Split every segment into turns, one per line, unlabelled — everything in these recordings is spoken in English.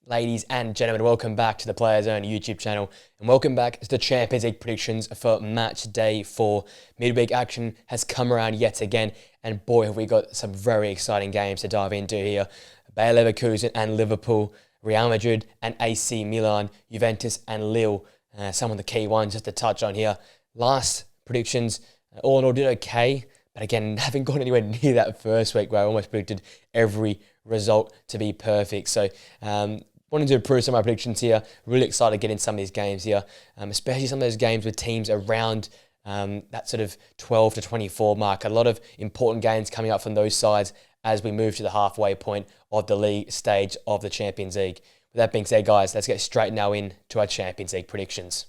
Ladies and gentlemen, welcome back to the Players Own YouTube channel, and welcome back to the Champions League predictions for match day 4. Midweek action has come around yet again, and boy have we got some very exciting games to dive into here. Bayer Leverkusen and Liverpool, Real Madrid and AC Milan, Juventus and Lille, some of the key ones just to touch on here. Last predictions, all in all did okay, but again, haven't gone anywhere near that first week where I almost predicted every result to be perfect. So, wanting to improve some of my predictions here. Really excited to get in some of these games here, especially some of those games with teams around that sort of 12 to 24 mark. A lot of important games coming up from those sides as we move to the halfway point of the league stage of the Champions League. With that being said, guys, let's get straight now into our Champions League predictions.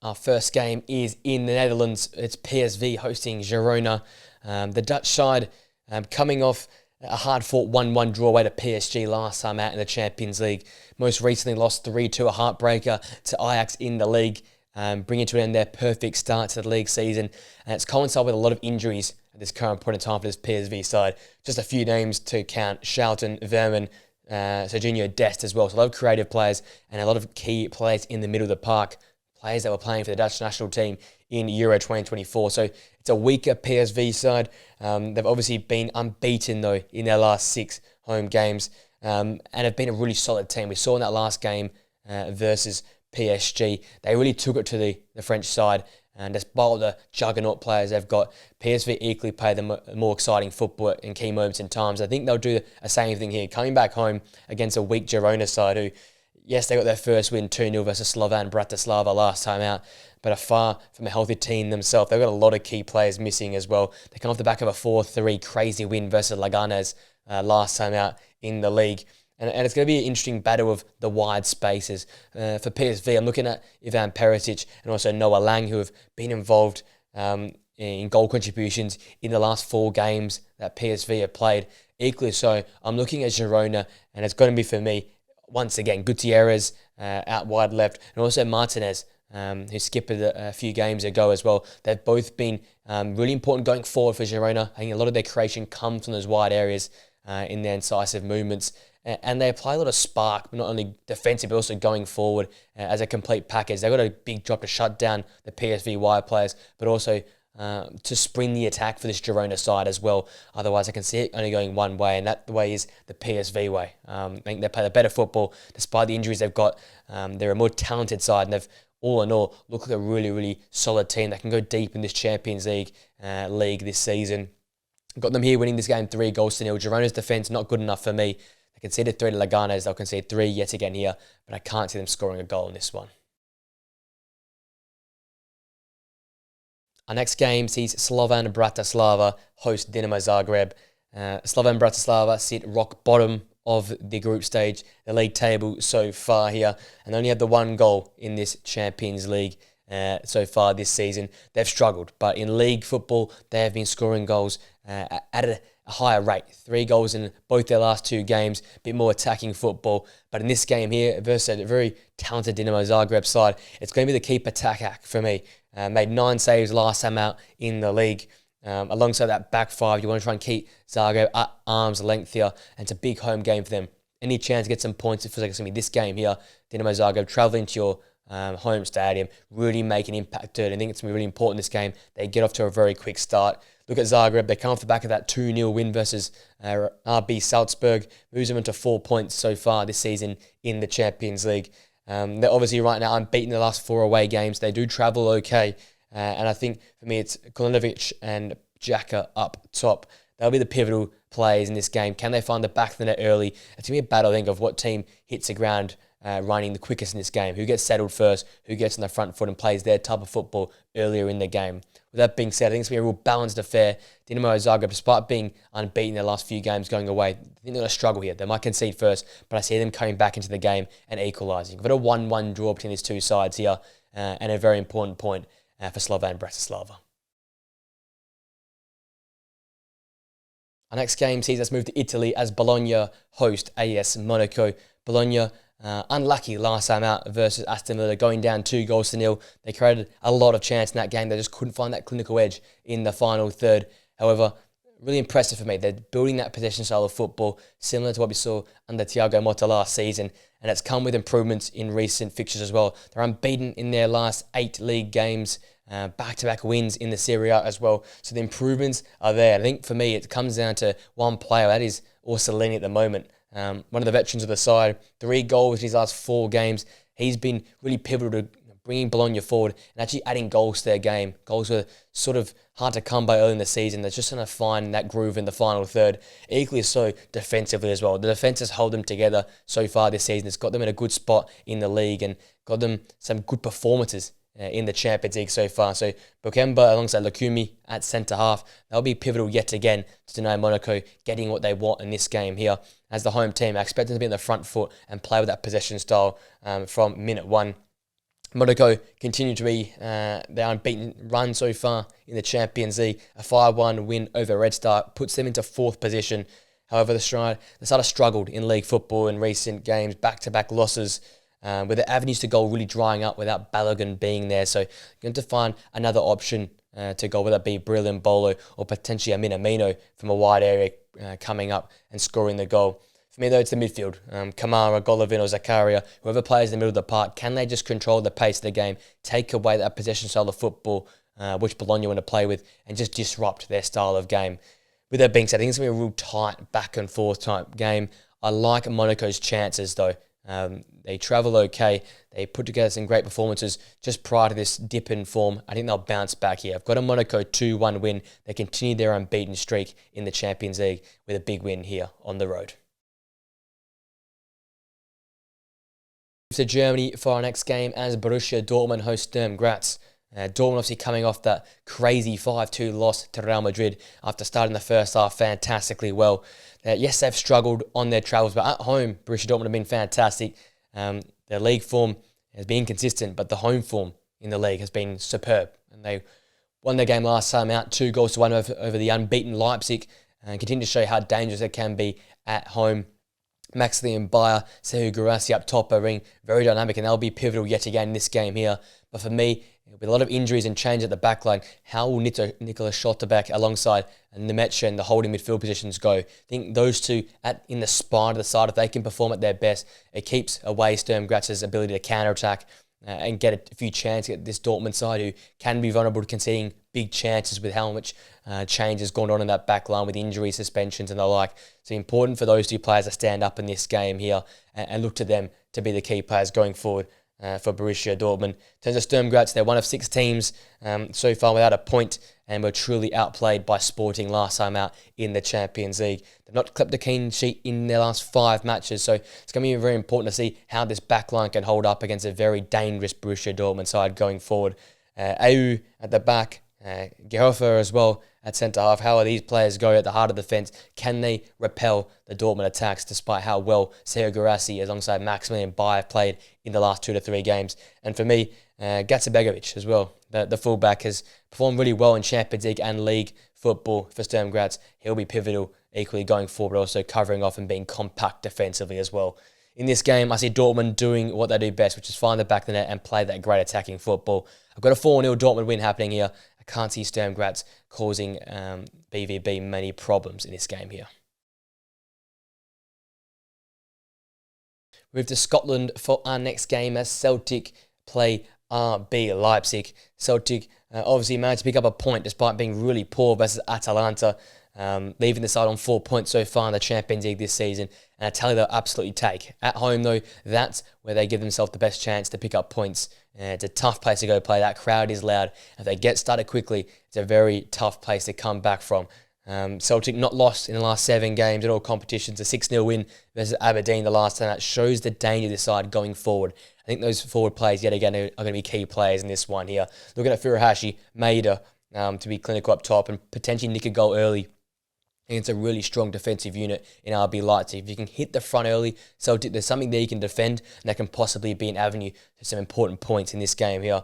Our first game is in the Netherlands. It's PSV hosting Girona. The Dutch side coming off a hard-fought 1-1 draw away to PSG last time out in the Champions League. Most recently lost 3-2, a heartbreaker to Ajax in the league, bringing to an end their perfect start to the league season. And it's coincided with a lot of injuries at this current point in time for this PSV side. Just a few names to count: Schouten, Verman, Serginho Dest as well. So a lot of creative players and a lot of key players in the middle of the park. Players that were playing for the Dutch national team in Euro 2024. So it's a weaker PSV side. They've obviously been unbeaten, though, in their last 6 home games and have been a really solid team. We saw in that last game versus PSG, they really took it to the French side. And despite all the juggernaut players they've got, PSV equally play the more exciting football in key moments and times. I think they'll do the same thing here, coming back home against a weak Girona side who, yes, they got their first win 2-0 versus Slovan Bratislava last time out, but are far from a healthy team themselves. They've got a lot of key players missing as well. They come off the back of a 4-3 crazy win versus Leganés last time out in the league. And it's going to be an interesting battle of the wide spaces. For PSV, I'm looking at Ivan Perisic and also Noah Lang, who have been involved in goal contributions in the last 4 games that PSV have played. Equally so, I'm looking at Girona, and it's going to be, for me, once again, Gutierrez out wide left, and also Martinez, who skipped a few games ago as well. They've both been really important going forward for Girona. I think a lot of their creation comes from those wide areas in their incisive movements. And they apply a lot of spark, not only defensive, but also going forward as a complete package. They've got a big job to shut down the PSV wide players, but also to spring the attack for this Girona side as well. Otherwise, I can see it only going one way, and that way is the PSV way. I think they play the better football. Despite the injuries they've got, they're a more talented side, and they've, all in all, look like a really, really solid team that can go deep in this Champions League this season. Got them here winning this game 3-0. Girona's defence not good enough for me. They conceded 3 to Leganés. They'll concede 3 yet again here, but I can't see them scoring a goal in this one. Our next game sees Slovan Bratislava host Dinamo Zagreb. Slovan Bratislava sit rock bottom of the group stage, the league table so far here, and only had the 1 goal in this Champions League so far this season. They've struggled, but in league football, they have been scoring goals at a higher rate. 3 goals in both their last 2 games, a bit more attacking football. But in this game here, versus a very talented Dinamo Zagreb side, it's going to be the keeper Takak for me. Made 9 saves last time out in the league. Alongside that back 5, you want to try and keep Zagreb at arm's length here, and it's a big home game for them. Any chance to get some points, it feels like it's going to be this game here. Dinamo Zagreb travelling to your home stadium, really make an impact to it. I think it's going to be really important in this game. They get off to a very quick start. Look at Zagreb. They come off the back of that 2-0 win versus RB Salzburg. Moves them into 4 points so far this season in the Champions League. They're obviously right now unbeaten the last 4 away games. They do travel okay. And I think for me it's Kolinovic and Xhaka up top. They'll be the pivotal players in this game. Can they find the back of the net early? It's going to be a battle, I think, of what team hits the ground running the quickest in this game. Who gets settled first, who gets on the front foot and plays their type of football earlier in the game. With that being said, I think it's going to be a real balanced affair. Dinamo Zagreb, despite being unbeaten their last few games going away, I think they're going to struggle here. They might concede first, but I see them coming back into the game and equalising. We've got a 1-1 draw between these 2 sides here, and a very important point for Slovan Bratislava. Our next game sees us move to Italy as Bologna host AS Monaco. Bologna unlucky last time out versus Aston Villa, going down 2-0. They created a lot of chance in that game. They just couldn't find that clinical edge in the final third. However, really impressive for me. They're building that possession style of football, similar to what we saw under Thiago Motta last season, and it's come with improvements in recent fixtures as well. They're unbeaten in their last 8 league games, back-to-back wins in the Serie A as well. So the improvements are there. I think for me, it comes down to one player, that is Orsolini at the moment. One of the veterans of the side, 3 goals in his last 4 games. He's been really pivotal to bringing Bologna forward and actually adding goals to their game. Goals were sort of hard to come by early in the season. They're just going to find that groove in the final third. Equally so defensively as well. The defence has held them together so far this season. It's got them in a good spot in the league and got them some good performances in the Champions League so far. So Bokemba alongside Lukumi at centre-half, they'll be pivotal yet again to deny Monaco getting what they want in this game here. As the home team, I expect them to be in the front foot and play with that possession style from minute 1. Monaco continue to be their unbeaten run so far in the Champions League. A 5-1 win over Red Star puts them into 4th position. However, the side have struggled in league football in recent games, back-to-back losses, with the avenues to goal really drying up without Balogun being there. So you're going to find another option to go, whether it be Brilliant Bolo or potentially a Minamino from a wide area coming up and scoring the goal. For me, though, it's the midfield. Kamara, Golovin or Zakaria, whoever plays in the middle of the park, can they just control the pace of the game, take away that possession style of football, which Bologna want to play with, and just disrupt their style of game? With that being said, I think it's going to be a real tight back and forth type game. I like Monaco's chances, though. They travel okay. They put together some great performances just prior to this dip in form. I think they'll bounce back here. I've got a Monaco 2-1 win. They continue their unbeaten streak in the Champions League with a big win here on the road. To Germany for our next game as Borussia Dortmund host Sturm Graz. Dortmund obviously coming off that crazy 5-2 loss to Real Madrid after starting the first half fantastically well. Yes, they've struggled on their travels, but at home, Borussia Dortmund have been fantastic. Their league form has been inconsistent, but the home form in the league has been superb. And they won their game last time out, 2-1 over the unbeaten Leipzig, and continue to show how dangerous it can be at home. Maximilian Bayer, Serhou Guirassy up top are being very dynamic, and they'll be pivotal yet again in this game here. But for me, with a lot of injuries and change at the back line, how will Nicolas Schlotterbeck alongside Nemetcha and the holding midfield positions go? I think those two in the spine of the side, if they can perform at their best, it keeps away Sturm Graz's ability to counter-attack and get a few chances at this Dortmund side, who can be vulnerable to conceding big chances with how much change has gone on in that back line with injuries, suspensions and the like. So important for those two players to stand up in this game here and look to them to be the key players going forward for Borussia Dortmund. In terms of Sturm Graz, they're one of 6 teams so far without a point and were truly outplayed by Sporting last time out in the Champions League. They've not clipped a clean sheet in their last 5 matches, so it's going to be very important to see how this back line can hold up against a very dangerous Borussia Dortmund side going forward. Ayew at the back, Gerhofer as well at centre-half. How are these players going at the heart of the defence? Can they repel the Dortmund attacks despite how well Serhou Guirassy alongside Maximilian Bayer played in the last 2 to 3 games? And for me, Gazibegovic as well. The fullback has performed really well in Champions League and League football for Sturm Graz. He'll be pivotal equally going forward, also covering off and being compact defensively as well. In this game, I see Dortmund doing what they do best, which is find the back of the net and play that great attacking football. I've got a 4-0 Dortmund win happening here. I can't see Sturm Graz causing BVB many problems in this game here. We move to Scotland for our next game as Celtic play RB Leipzig. Celtic obviously managed to pick up a point despite being really poor versus Atalanta, leaving the side on 4 points so far in the Champions League this season. And I tell you, they'll absolutely take. At home, though, that's where they give themselves the best chance to pick up points. It's a tough place to go play. That crowd is loud. If they get started quickly, it's a very tough place to come back from. Celtic not lost in the last 7 games in all competitions. A 6-0 win versus Aberdeen the last time. That shows the danger of this side going forward. I think those forward players, yet again, are going to be key players in this one here. Looking at Furuhashi, Maeda to be clinical up top and potentially nick a goal early. I think it's a really strong defensive unit in RB Leipzig. If you can hit the front early, Celtic, there's something there you can defend, and that can possibly be an avenue to some important points in this game here.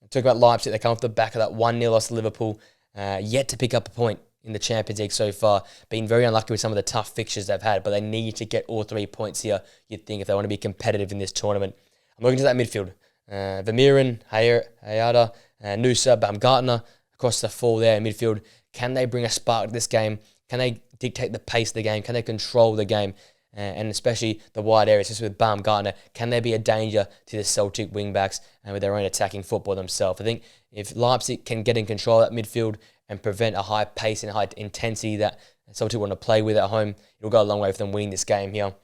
Talk about Leipzig, they come off the back of that 1-0 loss to Liverpool, yet to pick up a point in the Champions League so far. Been very unlucky with some of the tough fixtures they've had, but they need to get all 3 points here, you'd think, if they want to be competitive in this tournament. I'm looking to that midfield. Vermeeren, Hayada, Nusa, Baumgartner, across the 4 there in midfield. Can they bring a spark to this game? Can they dictate the pace of the game? Can they control the game? And especially the wide areas, just with Baumgartner, can they be a danger to the Celtic wingbacks and with their own attacking football themselves? I think if Leipzig can get in control of that midfield and prevent a high pace and high intensity that Celtic want to play with at home, it'll go a long way for them winning this game here.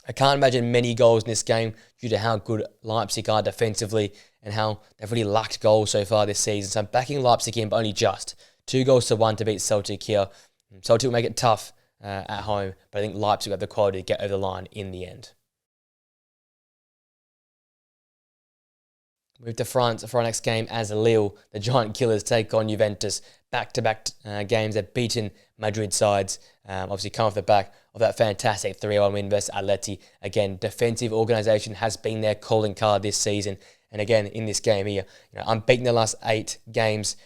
I can't imagine many goals in this game due to how good Leipzig are defensively and how they've really lacked goals so far this season. So I'm backing Leipzig in, but only just. 2-1 to beat Celtic here. Celtic will make it tough at home, but I think Leipzig have the quality to get over the line in the end. Move to France for our next game as Lille, the Giant Killers, take on Juventus. Back-to-back games they've beaten Madrid sides. Obviously come off the back of that fantastic 3-1 win versus Atleti. Again, defensive organisation has been their calling card this season. And again, in this game here, unbeaten the last 8 games.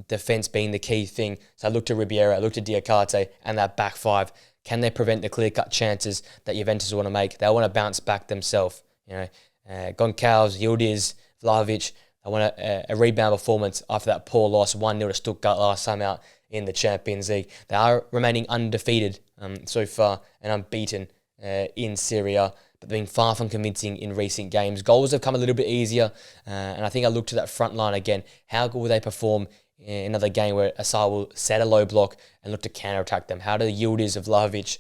Defence being the key thing. So I look to Ribeiro, I look to Diakate, and that back 5. Can they prevent the clear-cut chances that Juventus want to make? They want to bounce back themselves. Goncalves, Yildiz, Vlahovic, I want a rebound performance after that poor loss, 1-0 to Stuttgart last time out in the Champions League. They are remaining undefeated so far and unbeaten in Syria, but being far from convincing in recent games. Goals have come a little bit easier, and I think I look to that front line again. How good will they perform in another game where Asar will set a low block and look to counter-attack them? How do the Yildiz of Vlahovic,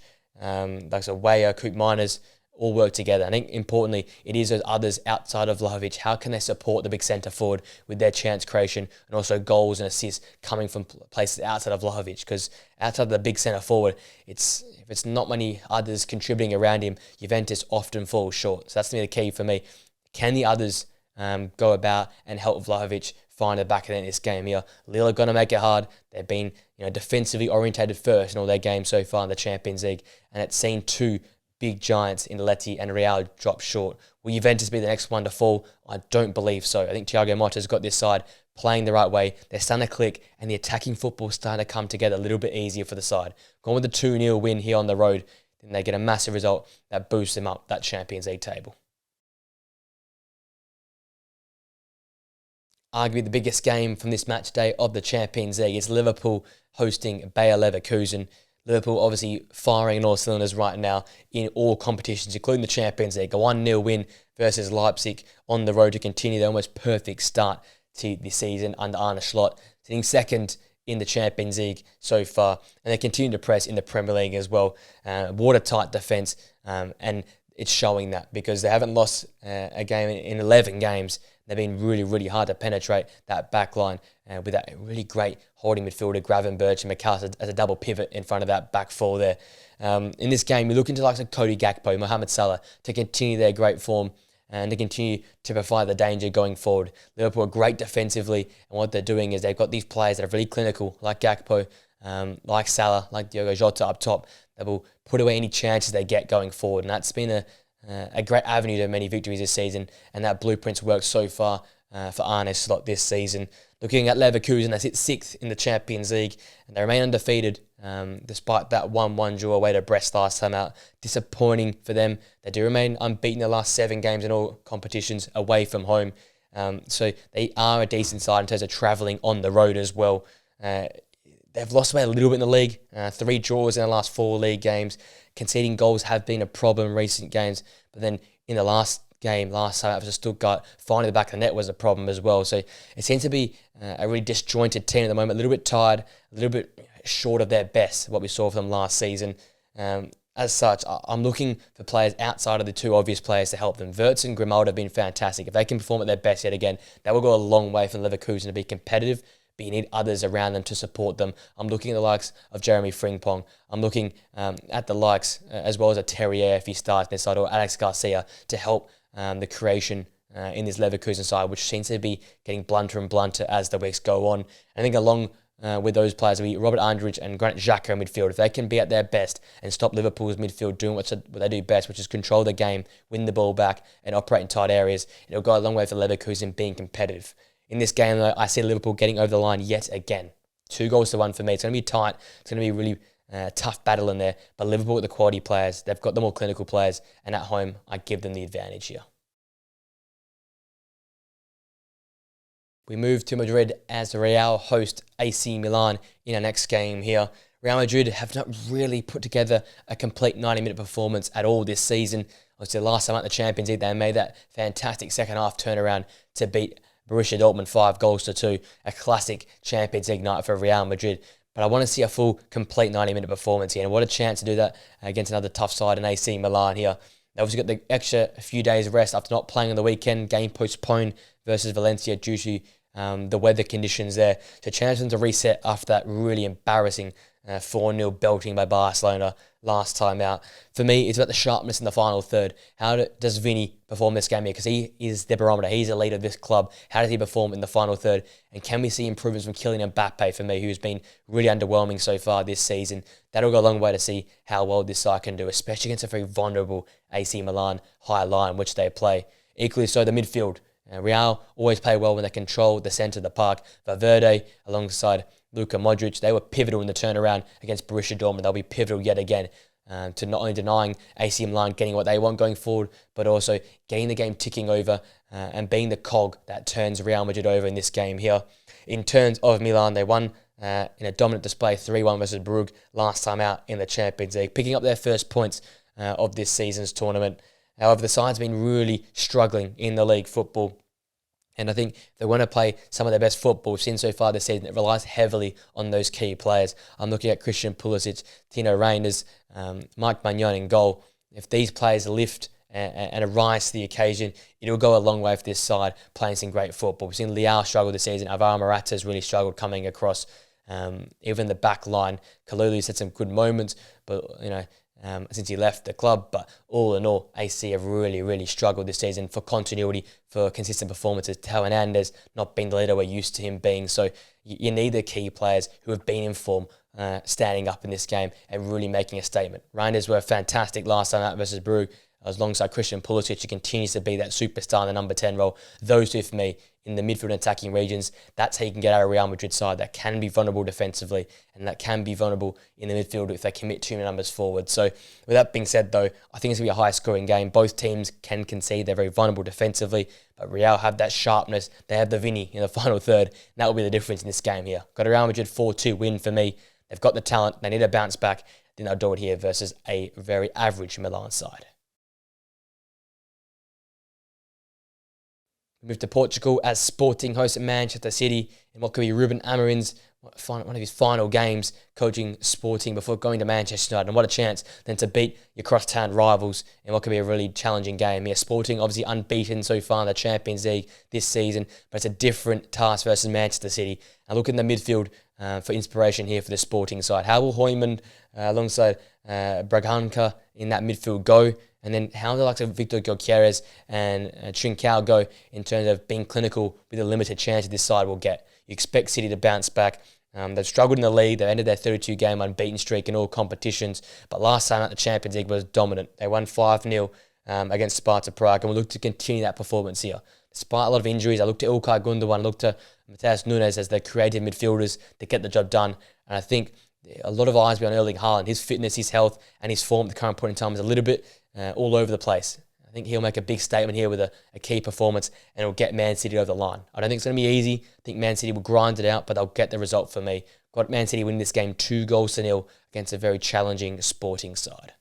Weyer, Koop Miners, all work together? I think importantly, it is those others outside of Vlahovic. How can they support the big centre forward with their chance creation and also goals and assists coming from places outside of Vlahovic? Because outside of the big centre forward, if it's not many others contributing around him, Juventus often falls short. So that's the key for me. Can the others go about and help Vlahovic find the back of in this game here? Lille are going to make it hard. They've been defensively orientated first in all their games so far in the Champions League, and it's seen 2 big giants in Atleti and Real drop short. Will Juventus be the next one to fall? I don't believe so. I think Thiago Motta's got this side playing the right way. They're starting to click, and the attacking football is starting to come together a little bit easier for the side. Going with the 2-0 win here on the road, then they get a massive result that boosts them up that Champions League table. Arguably the biggest game from this match day of the Champions League is Liverpool hosting Bayer Leverkusen. Liverpool obviously firing in all cylinders right now in all competitions, including the Champions League. A 1-0 win versus Leipzig on the road to continue their almost perfect start to the season under Arne Slot, sitting second in the Champions League so far. And they continue to press in the Premier League as well. Watertight defence, and it's showing that because they haven't lost a game in 11 games. They've been really, really hard to penetrate that back line with that really great holding midfielder, Gravenberch and McAllister as a double pivot in front of that back four there. In this game, we look into like Cody Gakpo, Mohamed Salah to continue their great form and to continue to provide the danger going forward. Liverpool are great defensively, and what they're doing is they've got these players that are really clinical, like Gakpo, like Salah, like Diogo Jota up top, that will put away any chances they get going forward. And that's been a great avenue to many victories this season, and that blueprint's worked so far for Arne Slot this season. Looking at Leverkusen, they sit 6th in the Champions League, and they remain undefeated despite that 1-1 draw away to Brest last time out. Disappointing for them. They do remain unbeaten the last 7 games in all competitions away from home. So they are a decent side in terms of travelling on the road as well. They've lost away a little bit in the league. 3 draws in the last 4 league games. Conceding goals have been a problem in recent games. But then in the last game, last time after Stuttgart, finding the back of the net was a problem as well. So it seems to be a really disjointed team at the moment. A little bit tired, a little bit short of their best, what we saw from them last season. As such, I'm looking for players outside of the 2 obvious players to help them. Wirtz and Grimaldo have been fantastic. If they can perform at their best yet again, that will go a long way for Leverkusen to be competitive. But you need others around them to support them. I'm looking at the likes of Jeremy Frimpong. I'm looking at the likes, as well as a Terrier if he starts in this side, or Alex Garcia to help the creation in this Leverkusen side, which seems to be getting blunter and blunter as the weeks go on. I think along with those players will be Robert Andrich and Granit Xhaka in midfield. If they can be at their best and stop Liverpool's midfield doing what they do best, which is control the game, win the ball back, and operate in tight areas, it'll go a long way for Leverkusen being competitive. In this game, though, I see Liverpool getting over the line yet again. 2-1 for me. It's going to be tight. It's going to be a really tough battle in there. But Liverpool with the quality players, they've got the more clinical players. And at home, I give them the advantage here. We move to Madrid as Real host AC Milan in our next game here. Real Madrid have not really put together a complete 90-minute performance at all this season. Obviously, the last time at the Champions League, they made that fantastic second half turnaround to beat Borussia Dortmund 5-2, a classic Champions League night for Real Madrid. But I want to see a full, complete 90-minute performance here. And what a chance to do that against another tough side in AC Milan here. They obviously got the extra few days of rest after not playing on the weekend. Game postponed versus Valencia due to the weather conditions there. So chance for them to reset after that really embarrassing 4-0 belting by Barcelona last time out. For me, it's about the sharpness in the final third. How does Vini perform this game here? Because he is the barometer. He's the leader of this club. How does he perform in the final third? And can we see improvements from Kylian Mbappe, for me, who's been really underwhelming so far this season? That'll go a long way to see how well this side can do, especially against a very vulnerable AC Milan high line, which they play. Equally so, the midfield. Real always play well when they control the centre of the park. Valverde, alongside Luka Modric, they were pivotal in the turnaround against Borussia Dortmund. They'll be pivotal yet again to not only denying AC Milan getting what they want going forward, but also getting the game ticking over and being the cog that turns Real Madrid over in this game here. In terms of Milan, they won in a dominant display 3-1 versus Brugge last time out in the Champions League, picking up their first points of this season's tournament. However, the side's been really struggling in the league football. And I think they want to play some of their best football we've seen so far this season. It relies heavily on those key players. I'm looking at Christian Pulisic, Tino Reinders, Mike Maignan in goal. If these players lift and rise to the occasion, it'll go a long way for this side playing some great football. We've seen Leao struggle this season. Alvaro Morata's really struggled coming across. Even the back line, Kalulu's had some good moments, but since he left the club. But all in all, AC have really struggled this season for continuity, for consistent performances. Teo Hernandez not being the leader we're used to him being. So you need the key players who have been in form standing up in this game and really making a statement. Reinders were fantastic last time out versus Brugge, alongside Christian Pulisic, who continues to be that superstar in the number 10 role. Those two, for me, in the midfield and attacking regions, that's how you can get out of Real Madrid side that can be vulnerable defensively and that can be vulnerable in the midfield if they commit too many numbers forward. So with that being said, though, I think it's going to be a high-scoring game. Both teams can concede. They're very vulnerable defensively, but Real have that sharpness. They have the Vini in the final third, and that will be the difference in this game here. Got a Real Madrid 4-2 win for me. They've got the talent. They need to bounce back. Then they'll do it here versus a very average Milan side. We move to Portugal as Sporting host Manchester City in what could be Ruben Amorim's one of his final games coaching Sporting before going to Manchester United. And what a chance then to beat your crosstown rivals in what could be a really challenging game. Yeah, Sporting obviously unbeaten so far in the Champions League this season, but it's a different task versus Manchester City. Now look in the midfield for inspiration here for the Sporting side. How will Hoyman alongside Braganca in that midfield go? And then how do the likes of Victor Gyökeres and Trincao go in terms of being clinical with the limited chance that this side will get? You expect City to bounce back. They've struggled in the league. They've ended their 32-game unbeaten streak in all competitions. But last time out, the Champions League was dominant. They won 5-0 against Sparta Prague, and we'll look to continue that performance here. Despite a lot of injuries, I looked at Ilkay Gundogan, I looked at Matheus Nunes as the creative midfielders to get the job done. And I think a lot of eyes will be on Erling Haaland. His fitness, his health, and his form at the current point in time is a little bit all over the place. I think he'll make a big statement here with a key performance and it'll get Man City over the line. I don't think it's going to be easy. I think Man City will grind it out, but they'll get the result for me. Got Man City winning this game 2-0 against a very challenging Sporting side.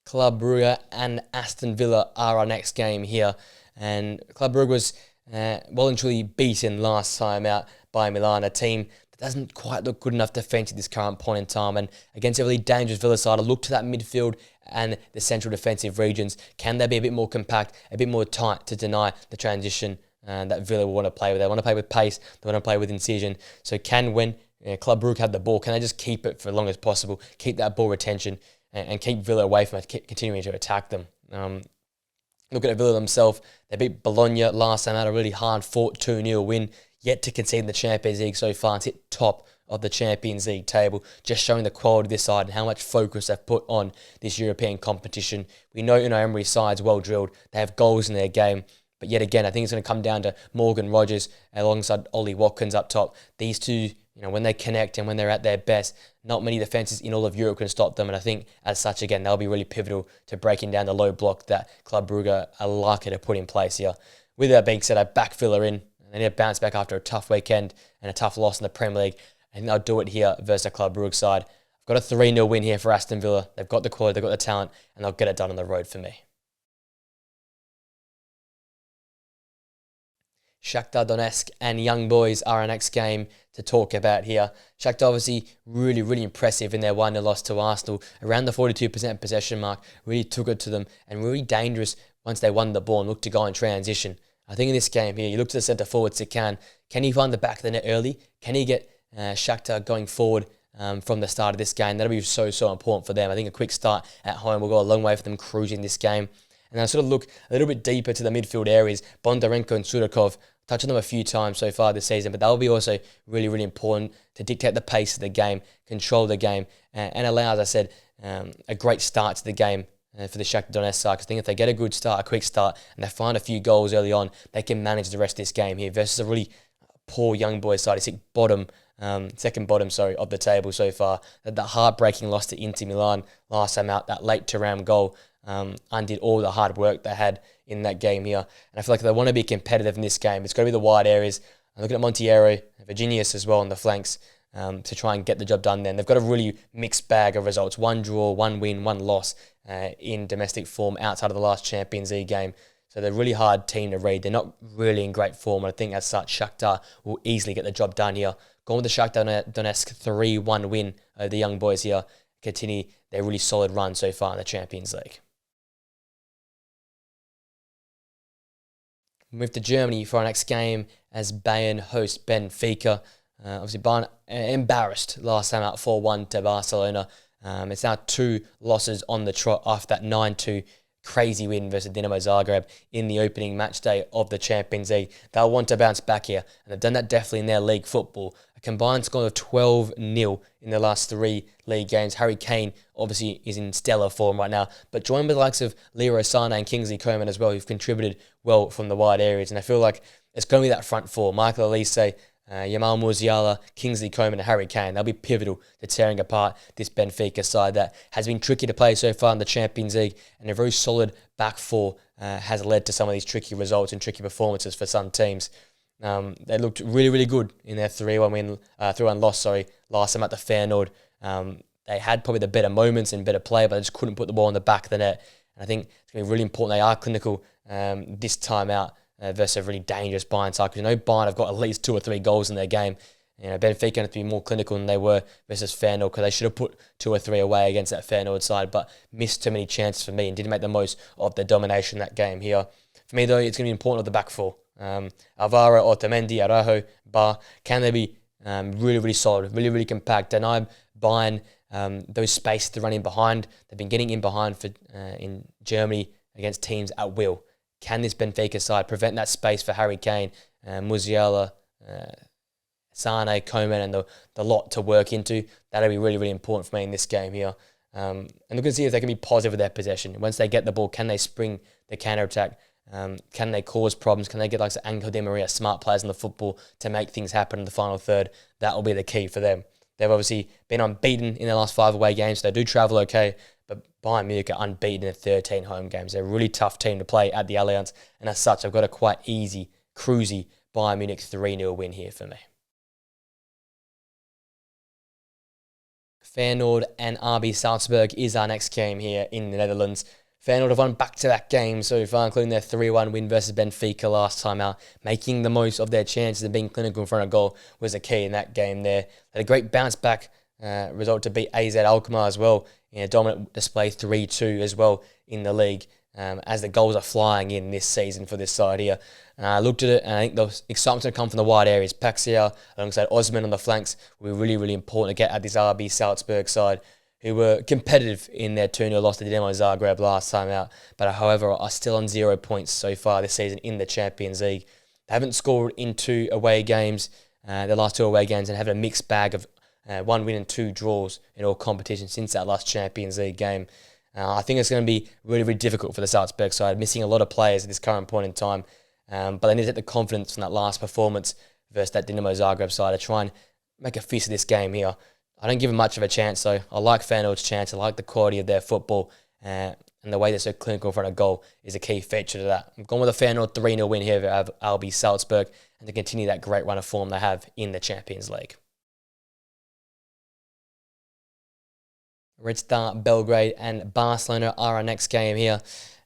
Club Brugge and Aston Villa are our next game here. And Club Brugge was well and truly beaten last time out by Milan, a team that doesn't quite look good enough defensively at this current point in time. And against a really dangerous Villa side, I look to that midfield and the central defensive regions. Can they be a bit more compact, a bit more tight to deny the transition that Villa will want to play with? They want to play with pace, they want to play with incision. So when Club Brugge have the ball, can they just keep it for as long as possible, keep that ball retention and keep Villa away from it, continuing to attack them? Look at Villa themselves. They beat Bologna last time out, a really hard-fought 2-0 win, yet to concede in the Champions League so far and sit top of the Champions League table, just showing the quality of this side and how much focus they've put on this European competition. We know Unai Emery's side's well drilled. They have goals in their game. But yet again, I think it's going to come down to Morgan Rogers alongside Ollie Watkins up top. These two, when they connect and when they're at their best, not many defences in all of Europe can stop them. And I think, as such, again, they'll be really pivotal to breaking down the low block that Club Brugge are likely to put in place here. With that being said, I back Villa in. They need to bounce back after a tough weekend and a tough loss in the Premier League. I think they'll do it here versus a Club Brugge side. I've got a 3-0 win here for Aston Villa. They've got the quality, they've got the talent, and they'll get it done on the road for me. Shaktar Donetsk and Young Boys are our next game to talk about here. Shaktar obviously really impressive in their 1-0 loss to Arsenal. Around the 42% possession mark, really took it to them and really dangerous once they won the ball and looked to go in transition. I think in this game here, you look to the centre forwards that can he find the back of the net early? Can he get Shaktar going forward from the start of this game? That'll be so important for them. I think a quick start at home will go a long way for them cruising this game. And I sort of look a little bit deeper to the midfield areas. Bondarenko and Sudakov, touched on them a few times so far this season, but they'll be also really important to dictate the pace of the game, control the game, and allow, as I said, a great start to the game for the Shaktar Donetsk side. Because I think if they get a good start, a quick start, and they find a few goals early on, they can manage the rest of this game here versus a really poor Young Boys side. It's second bottom of the table so far. That heartbreaking loss to Inter Milan last time out, that late Thuram goal, undid all the hard work they had in that game here. And I feel like if they want to be competitive in this game, it's got to be the wide areas. I'm looking at Montiero, Virginius as well on the flanks to try and get the job done then. They've got a really mixed bag of results. 1 draw, 1 win, 1 loss in domestic form outside of the last Champions League game. So they're a really hard team to read. They're not really in great form. And I think as such, Shaktar will easily get the job done here. Going with the Shaktar Donetsk 3-1 win over the Young Boys here. Continue their really solid run so far in the Champions League. Move to Germany for our next game as Bayern host Benfica. Obviously, Bayern embarrassed last time out 4-1 to Barcelona. It's now 2 losses on the trot after that 9-2 crazy win versus Dinamo Zagreb in the opening match day of the Champions League. They'll want to bounce back here, and they've done that definitely in their league football. A combined score of 12-0 in the last 3 league games. Harry Kane obviously is in stellar form right now, but joined with the likes of Leroy Sané and Kingsley Coman as well, who've contributed well from the wide areas. And I feel like it's going to be that front four. Michael Olise, Jamal Musiala, Kingsley Coman and Harry Kane. They'll be pivotal to tearing apart this Benfica side that has been tricky to play so far in the Champions League, and a very solid back four has led to some of these tricky results and tricky performances for some teams. They looked really good in their 3-1 loss last time at the Feyenoord. They had probably the better moments and better play, but they just couldn't put the ball in the back of the net. And I think it's going to be really important they are clinical this time out versus a really dangerous Bayern side. Because Bayern have got at least 2 or 3 goals in their game. Benfica have to be more clinical than they were versus Feyenoord, because they should have put 2 or 3 away against that Feyenoord side, but missed too many chances for me and didn't make the most of their domination that game here. For me, though, it's going to be important of the back four. Alvaro, Otamendi, Araujo, Bar, can they be really solid, really compact, deny Bayern those spaces to run in behind? They've been getting in behind in Germany against teams at will. Can this Benfica side prevent that space for Harry Kane, Musiala, Sané, Coman, and the lot to work into? That'll be really important for me in this game here. And look and see if they can be positive with their possession. Once they get the ball, can they spring the counter-attack? Can they cause problems? Can they get like Angel Di Maria, smart players in the football to make things happen in the final third? That will be the key for them. They've obviously been unbeaten in their last 5 away games, so they do travel okay, but Bayern Munich are unbeaten in 13 home games. They're a really tough team to play at the Allianz, and as such, I've got a quite easy, cruisy Bayern Munich 3-0 win here for me. Feyenoord and RB Salzburg is our next game here in the Netherlands. Feyenoord have won back-to-back games so far, including their 3-1 win versus Benfica last time out. Making the most of their chances and being clinical in front of goal was the key in that game there. They had a great bounce-back result to beat AZ Alkmaar as well in a dominant display 3-2 as well in the league, as the goals are flying in this season for this side here. I looked at it, and I think the excitement's going to come from the wide areas. Paxia alongside Osman on the flanks will be really important to get at this RB Salzburg side, who were competitive in their 2-0 loss to Dinamo Zagreb last time out, but however are still on 0 points so far this season in the Champions League. They haven't scored in 2 away games, their last 2 away games, and have a mixed bag of 1 win and 2 draws in all competitions since that last Champions League game. I think it's going to be really difficult for the Salzburg side, missing a lot of players at this current point in time, but they need to take the confidence from that last performance versus that Dinamo Zagreb side to try and make a fist of this game here. I don't give them much of a chance, though. I like Feyenoord's chance. I like the quality of their football, and the way they're so clinical in front of goal is a key feature to that. I'm going with a Feyenoord 3-0 win here at RB Salzburg, and to continue that great run of form they have in the Champions League. Red Star Belgrade and Barcelona are our next game here.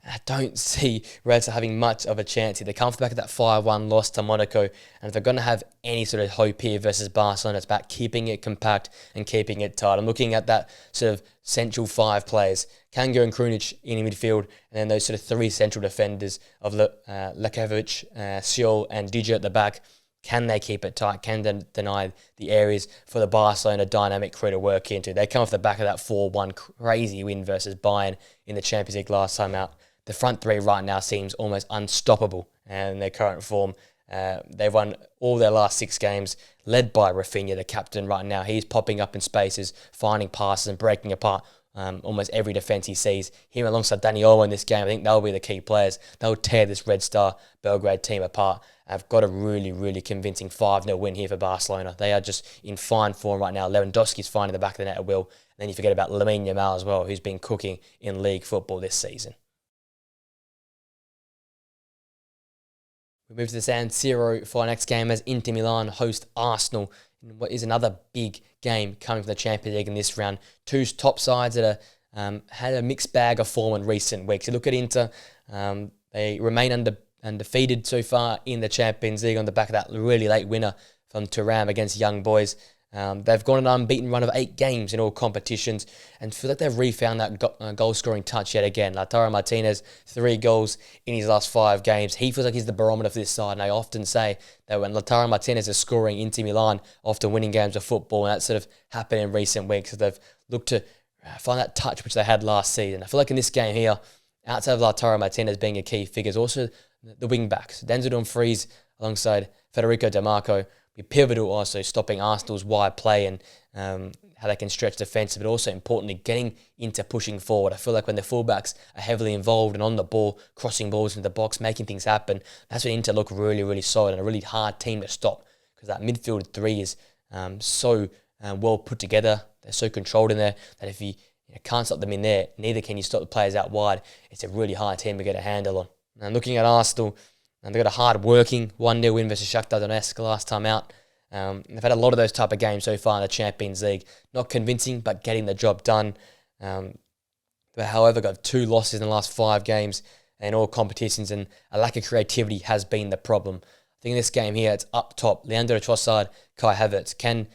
I don't see Red Star having much of a chance here. They come off the back of that 5-1 loss to Monaco, and if they're going to have any sort of hope here versus Barcelona, it's about keeping it compact and keeping it tight. I'm looking at that sort of central 5 players, Kanga and Krunic in midfield, and then those sort of 3 central defenders of Lekovic, Seol and Dija at the back. Can they keep it tight? Can they deny the areas for the Barcelona dynamic crew to work into? They come off the back of that 4-1 crazy win versus Bayern in the Champions League last time out. The front 3 right now seems almost unstoppable in their current form. They've won all their last 6 games, led by Rafinha, the captain right now. He's popping up in spaces, finding passes and breaking apart almost every defence he sees. Him alongside Dani Olmo in this game, I think they'll be the key players. They'll tear this Red Star Belgrade team apart. I've got a really, really convincing 5-0 win here for Barcelona. They are just in fine form right now. Lewandowski's finding the back of the net at will. And then you forget about Lamine Yamal as well, who's been cooking in league football this season. We move to the San Siro for our next game as Inter Milan host Arsenal in what is another big game coming from the Champions League in this round. 2 top sides that are, had a mixed bag of form in recent weeks. You look at Inter, they remain undefeated so far in the Champions League on the back of that really late winner from Thuram against Young Boys. They've got an unbeaten run of 8 games in all competitions and feel like they've refound that goal-scoring touch yet again. Lautaro Martinez, 3 goals in his last 5 games. He feels like he's the barometer for this side, and I often say that when Lautaro Martinez is scoring, Inter Milan often winning games of football, and that's sort of happened in recent weeks. So they've looked to find that touch which they had last season. I feel like in this game here, outside of Lautaro Martinez being a key figure, is also the wing-backs. Denzel Dumfries alongside Federico Di Marco be pivotal, also stopping Arsenal's wide play and how they can stretch defence, but also importantly getting into pushing forward. I feel like when the fullbacks are heavily involved and on the ball, crossing balls into the box, making things happen, that's when Inter look really, really solid and a really hard team to stop, because that midfield 3 is so well put together. They're so controlled in there that if you can't stop them in there, neither can you stop the players out wide. It's a really hard team to get a handle on. And looking at Arsenal, and they've got a hard-working 1-0 win versus Shaktar Donetsk last time out. They've had a lot of those type of games so far in the Champions League. Not convincing, but getting the job done. But however, got 2 losses in the last 5 games in all competitions, and a lack of creativity has been the problem. I think in this game here, it's up top. Leandro Trossard, Kai Havertz. Can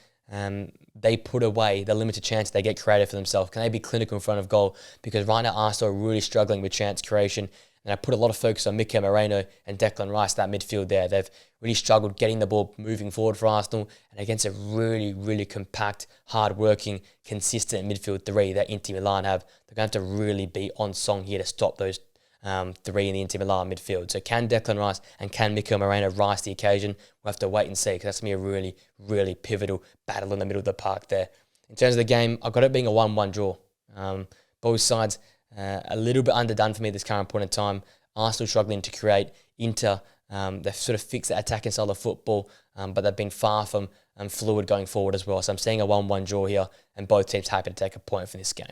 they put away the limited chance they get creative for themselves? Can they be clinical in front of goal? Because right now, Arsenal are really struggling with chance creation. And I put a lot of focus on Mikel Moreno and Declan Rice, that midfield there. They've really struggled getting the ball moving forward for Arsenal, and against a really, really compact, hard-working, consistent midfield 3 that Inter Milan have, they're going to have to really be on song here to stop those 3 in the Inter Milan midfield. So can Declan Rice and can Mikel Moreno rise to the occasion? We'll have to wait and see, because that's going to be a really, really pivotal battle in the middle of the park there. In terms of the game, I've got it being a 1-1 draw. Both sides a little bit underdone for me at this current point in time. Arsenal struggling to create. Inter, they've sort of fixed the attacking style of football, but they've been far from fluid going forward as well. So I'm seeing a 1-1 draw here, and both teams happy to take a point from this game.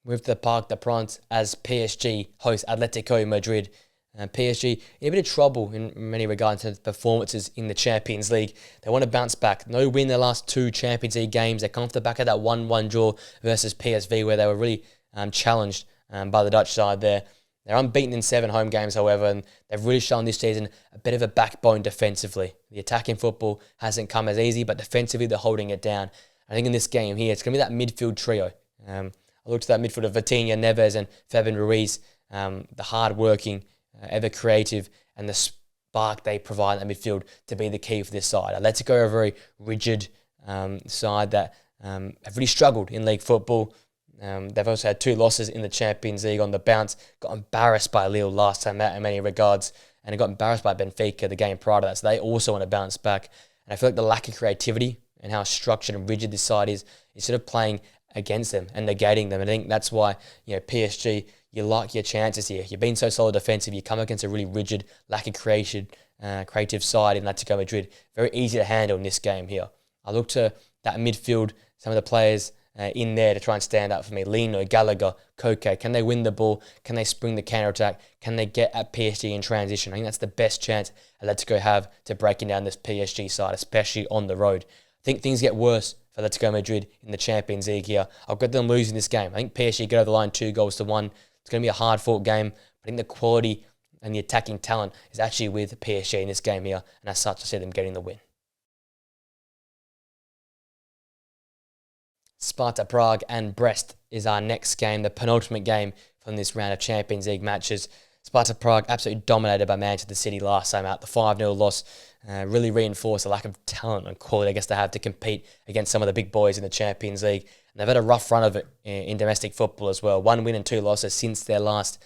Move to the Parc des Princes as PSG host Atletico Madrid. PSG in a bit of trouble in many regards in terms of performances in the Champions League. They want to bounce back. No win in their last 2 Champions League games. They come off the back of that 1-1 draw versus PSV, where they were really challenged by the Dutch side there. They're unbeaten in 7 home games, however, and they've really shown this season a bit of a backbone defensively. The attacking football hasn't come as easy, but defensively they're holding it down. I think in this game here, it's going to be that midfield trio. I looked at that midfield of Vitinha, Neves and Fabian Ruiz, the hard-working, ever creative, and the spark they provide in that midfield to be the key for this side. Atletico are a very rigid side that have really struggled in league football. They've also had 2 losses in the Champions League on the bounce. Got embarrassed by Lille last time out in many regards, and they got embarrassed by Benfica the game prior to that. So they also want to bounce back. And I feel like the lack of creativity and how structured and rigid this side is sort of playing against them and negating them. And I think that's why, PSG, you like your chances here. You've been so solid defensive. You come against a really rigid, lack of creative side in Atletico Madrid. Very easy to handle in this game here. I look to that midfield, some of the players in there to try and stand up for me. Lino, Gallagher, Koke. Can they win the ball? Can they spring the counter-attack? Can they get at PSG in transition? I think that's the best chance Atletico have to breaking down this PSG side, especially on the road. I think things get worse for Atletico Madrid in the Champions League here. I've got them losing this game. I think PSG get over the line 2-1. It's going to be a hard-fought game. I think the quality and the attacking talent is actually with PSG in this game here, and as such, I see them getting the win. Sparta Prague and Brest is our next game, the penultimate game from this round of Champions League matches. Sparta Prague absolutely dominated by Manchester City last time out. The 5-0 loss really reinforced the lack of talent and quality I guess they have to compete against some of the big boys in the Champions League. And they've had a rough run of it in domestic football as well. 1 win and 2 losses since their last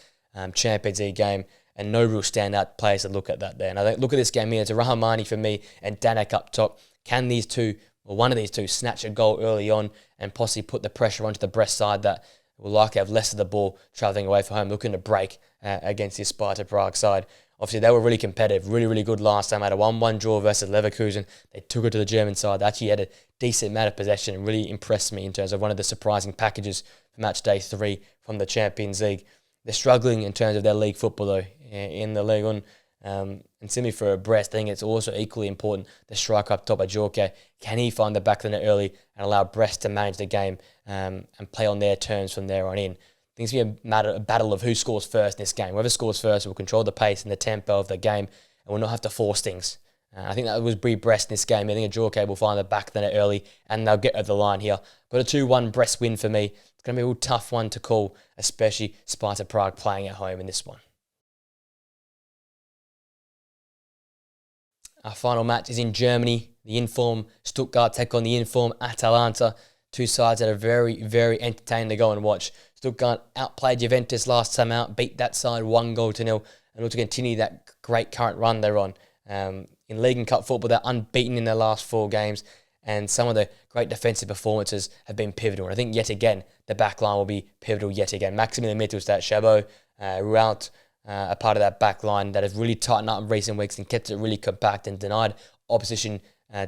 Champions League game, and no real standout players to look at that there. And I think, look at this game here. It's a Rahmani for me and Danek up top. Can these two, or one of these two, snatch a goal early on and possibly put the pressure onto the Brest side that will likely have less of the ball travelling away from home, looking to break against the Sparta Prague side. Obviously, they were really competitive, really good last time. Had a 1-1 draw versus Leverkusen. They took it to the German side. They actually had a decent amount of possession and really impressed me in terms of one of the surprising packages for match day 3 from the Champions League. They're struggling in terms of their league football, though, in the Ligue 1. And similarly for Brest, I think it's also equally important the striker up top, Ajorque. Can he find the back of the net early and allow Brest to manage the game and play on their terms from there on in? I think it's going to be a battle of who scores first in this game. Whoever scores first will control the pace and the tempo of the game and will not have to force things. I think that was Brest in this game. I think Ajorque will find the back of the net early and they'll get over the line here. Got a 2-1 Brest win for me. It's going to be a real tough one to call, especially Sparta Prague playing at home in this one. Our final match is in Germany. The inform Stuttgart take on the inform Atalanta. Two sides that are very entertaining to go and watch. Stuttgart outplayed Juventus last time out, beat that side 1-0 and look to continue that great current run they're on. In League and Cup football, they're unbeaten in their last 4 games, and some of the great defensive performances have been pivotal. And I think yet again, the back line will be pivotal yet again. Maximilian Mittelstadt, Chabot, Rout, a part of that back line that has really tightened up in recent weeks and kept it really compact and denied opposition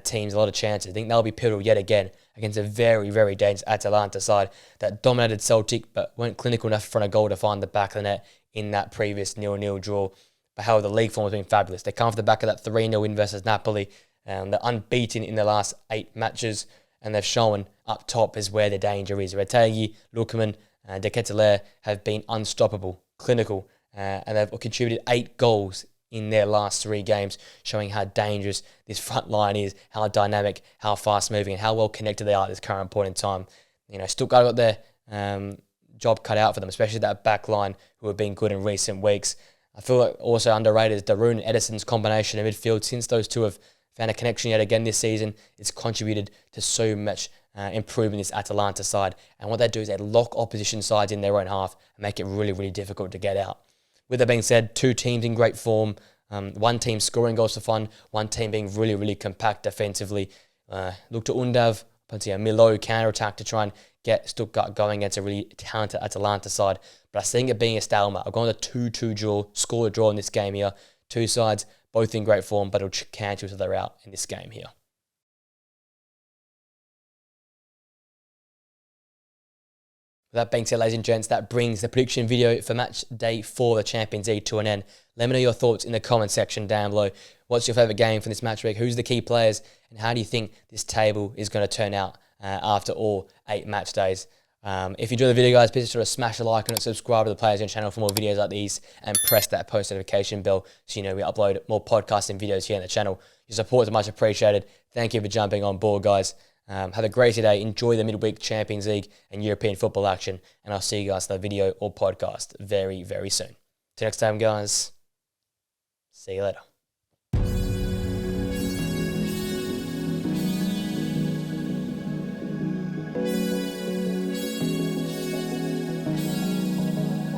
teams a lot of chances. I think they'll be pivotal yet again against a very dangerous Atalanta side that dominated Celtic but weren't clinical enough in front of goal to find the back of the net in that previous 0-0 draw. But however, the league form has been fabulous. They come off the back of that 3-0 win versus Napoli. They're unbeaten in their last 8 matches, and they've shown up top is where the danger is. Retegui, Lukman, De Ketelaere have been unstoppable, clinical, and they've contributed 8 goals in their last 3 games, showing how dangerous this front line is, how dynamic, how fast-moving, and how well connected they are at this current point in time. You know, Stuttgart got their job cut out for them, especially that back line who have been good in recent weeks. I feel like also underrated is Darun and Edison's combination in midfield. Since those two have found a connection yet again this season, it's contributed to so much improvement in this Atalanta side. And what they do is they lock opposition sides in their own half and make it really difficult to get out. With that being said, 2 teams in great form. One team scoring goals for fun, one team being really compact defensively. Look to Undav, a Milo counter-attack to try and get Stuttgart going against a really talented Atalanta side. But I think it being a stalemate. I've gone with a 2-2 draw, score a draw in this game here. 2 sides, both in great form, but it'll cancel each other out in this game here. With that being said, ladies and gents, that brings the prediction video for match day 4 of the Champions League to an end. Let me know your thoughts in the comment section down below. What's your favourite game from this match week? Who's the key players? And how do you think this table is going to turn out after all 8 match days? If you enjoyed the video, guys, please sort of smash a like and subscribe to the Players On channel for more videos like these and press that post notification bell so you know we upload more podcasts and videos here on the channel. Your support is much appreciated. Thank you for jumping on board, guys. Have a great day. Enjoy the midweek Champions League and European football action. And I'll see you guys in the video or podcast very soon. Till next time, guys. See you later.